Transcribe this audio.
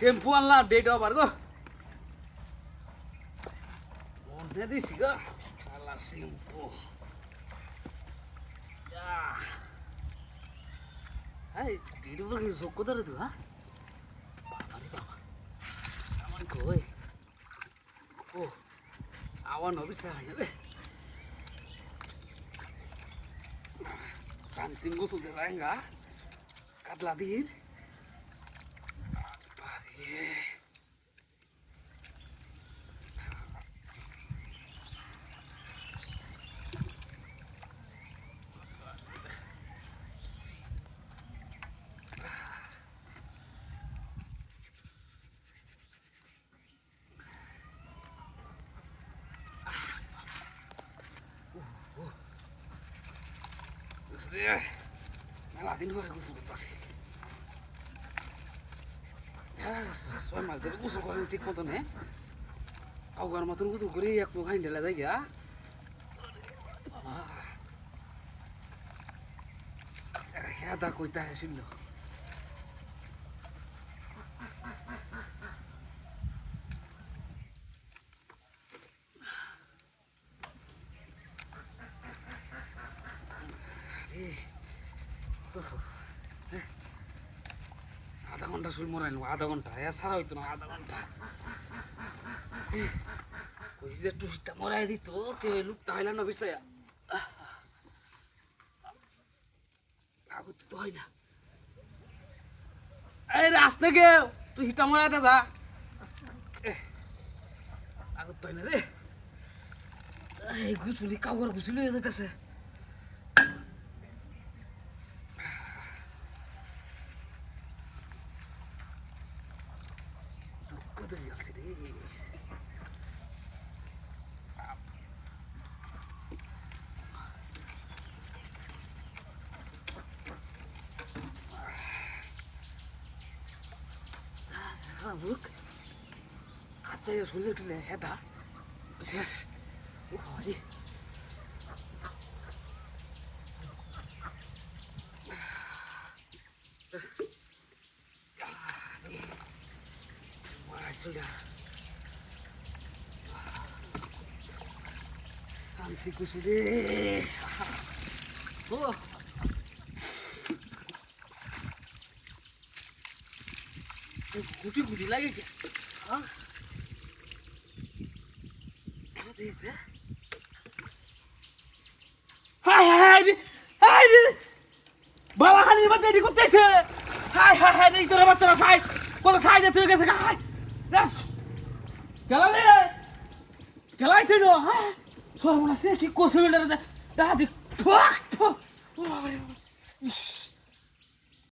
টেম্পু আনলাম date over গো মনে দিছি গো শালা টেম্পু এই ডেট ওভার কি যোগ্য ধরে তো হ্যাঁ বাবারে বাবা আমার কই ও আওয়ান অফিসে হয়ে রে শান্তিম গোসল দে যায়গা কাতলা দিন মেলা দিন করে গোসল করতেছি 6 মাস ধরে গোসল করেন ঠিক মতন কাউকার মতন গোসল করে এক খাই ঢেলা যায় গিয়া হেদা কইতা হেসিল আধা ঘন্টা শুল মরাইল আধা ঘন্টা ছাড়া হইতো না আধা ঘন্টা কইছি যে টুসিটা মরাই দিত কেউ লুকটা হইলাম না বিষয় আগত তো হয় না এই আসতে কেউ তুই হিটা মরাইতে যা আগত তো হয় না রে এই গুছুলি কাউর গুছুলি হয়ে যেতেছে কত যাচ্ছে রে বুক কাচ্চা শরীরে উঠলে হেদা শেষ ও হরি শান্তি কুসুরে ও গুটি গুটি লাগে কি হ্যাঁ হাই হাই হাই বাবা খালি বাচ্চা এটি করতেছে হাই হাই হাই এই তোর বাচ্চারা সাই কত সাই যেতে গেছে হাই খেলালে খেলাইছে না হ্যাঁ সর্বনাশ কি কোসে বেলারে দাদি ঠক ঠক ও বাবা ইস